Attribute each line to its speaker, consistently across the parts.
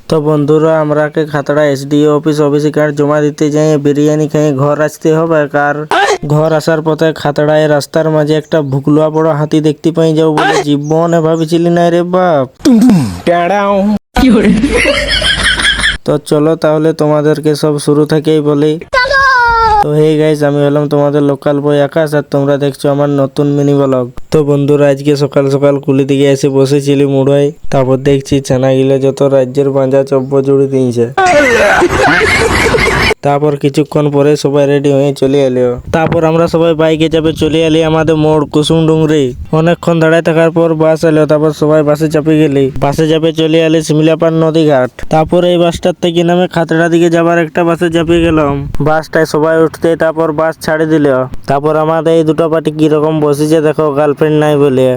Speaker 1: তো বন্ধুরা আমরাকে খাতড়া এসডিও অফিসে কার্ড জমা দিতে যাই, বিরিয়ানি খেয়ে ঘর আসতে হবে। আর ঘর আসার পথে খাতড়ায় রাস্তার মাঝে একটা ভুকলুয়া বড় হাতি দেখতে পাই যাও বলে জীবনে ভাবিছিলি না রে বাপ। তো চলো তাহলে তোমাদেরকে সব শুরু থেকেই বলি। তো হে গাইস, আমি হলাম তোমাদের লোকাল বয় আকাশ, আর তোমরা দেখছো আমার নতুন মিনি ব্লগ। তো বন্ধুরা আজকে সকাল সকাল কুলি দিকে এসে বসেছিলি মুড়াই, তারপর দেখছি ছানা গিলে যত রাজ্যের পাঁজা চব্য জুড়ে দিয়েছে। তারপর কিছুক্ষণ পরে সবাই রেডি হয়ে চলে এলো। তারপর আমরা সবাই বাইকে চাপে চলে এলি আমাদের মোড় কুসুম ডুংরি। অনেকক্ষণ দাঁড়ায় থাকার পর বাস এলো, তারপর সবাই বাসে চাপে গেলি। বাসে চাপে চলে এলি শিমলাপার নদী ঘাট। তারপর এই বাসটার থেকে নামে খাতড়া দিকে যাবার একটা বাসে চাপে গেলাম। বাসটায় সবাই উঠতে তারপর বাস ছাড়ে দিল। তারপর আমাদের এই দুটো পার্টি কিরকম বসেছে দেখো, গার্লফ্রেন্ড নাই বলে।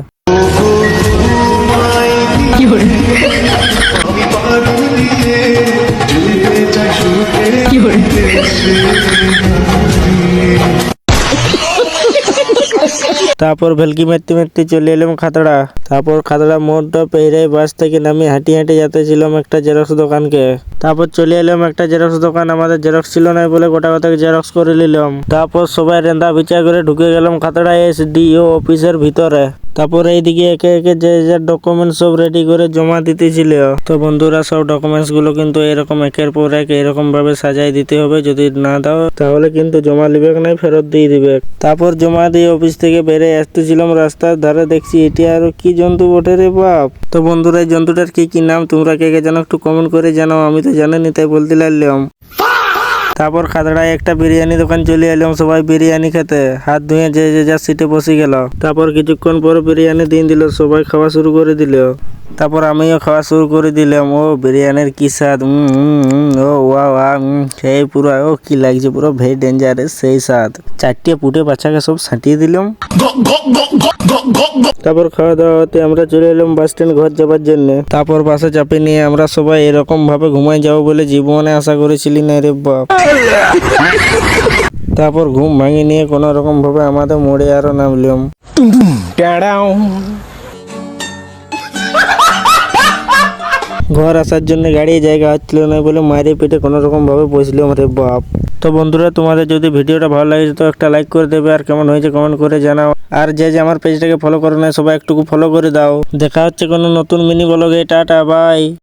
Speaker 1: তারপর ভেলকি মারতে মারতে চলে এলাম খাতড়া। তারপর খাতড়া মোড়টা পেরে বাস থেকে নামি হাঁটি হাঁটি যাচ্ছিলাম একটা জেরক্স দোকানকে। তারপর চলে এলাম একটা জেরক্স দোকান, আমাদের জেরক্স ছিল না বলে গোটা কথা জেরক্স করে নিলাম। তারপর সবাই রেন্দা বিচার করে ঢুকে গেলাম খাতড়া এসডিও অফিসের ভিতরে। তারপর এইদিকে একে একে যে ডকুমেন্টস সব রেডি করে জমা দিতেছিল। তো বন্ধুরা সব ডকুমেন্টস গুলো কিন্তু এরকম একের পর এক এরকম ভাবে সাজাই দিতে হবে, যদি না দাও তাহলে কিন্তু জমা লিবে নাই, ফেরত দিয়ে দিবে। তারপর জমা দিয়ে অফিস থেকে বেরিয়ে আসতেছিলাম, রাস্তার ধারে দেখছি এটি আরো কি জন্তু বটে রে বাপ। তো বন্ধুরা এই জন্তুটার কি কি নাম তোমরা কে কে জানো একটু কমেন্ট করে জানাও, আমি তো জানিনি তাই বলতে লাগলাম। তারপর খাতড়ায় একটা বিরিয়ানি দোকান চলে এলাম, সবাই বিরিয়ানি খেতে। হাত ধুয়ে যে যে যার সিটে বসে গেল। তারপর কিছুক্ষণ পর বিরিয়ানি দিন দিল, সবাই খাওয়া শুরু করে দিল। তারপর আমিও খাওয়া শুরু করে দিলাম। ও বিরিয়ানির কি স্বাদ, ও ওয়া ওয়া, সেই পুরো ও কি লাগছে, পুরো ভেরি ডেঞ্জারাস সেই স্বাদ। চারটে পুটে বাচ্চাকে সব ছাটিয়ে দিলাম। তারপর খাওয়া দাওয়া হতে আমরা চলে এলাম বাস স্ট্যান্ড ঘর যাবার জন্য। তারপর বাসে চাপে নিয়ে আমরা সবাই এরকম ভাবে ঘুমাই যাবো বলে জীবনে আশা করেছিলি না রে বাপ। তারপর ঘুম ভাঙি নিয়ে কোন রকম ভাবে আমাদের মোড়ে আরো নামলাম। ঘর আসার জন্য গাড়ি জায়গা হচ্ছিল না বলে মায়ের পেটে কোন রকম ভাবে বসলাম রে বাপ। তো বন্ধুরা তোমাদের যদি ভিডিওটা ভালো লাগে তো একটা লাইক করে দেবে, আর কেমন হয়েছে কমেন্ট করে জানাও। আর যে যে আমার পেজটাকে ফলো করে না সবাই একটুকু ফলো করে দাও। দেখা হচ্ছে কোনো নতুন মিনি ব্লগে। Tata bye.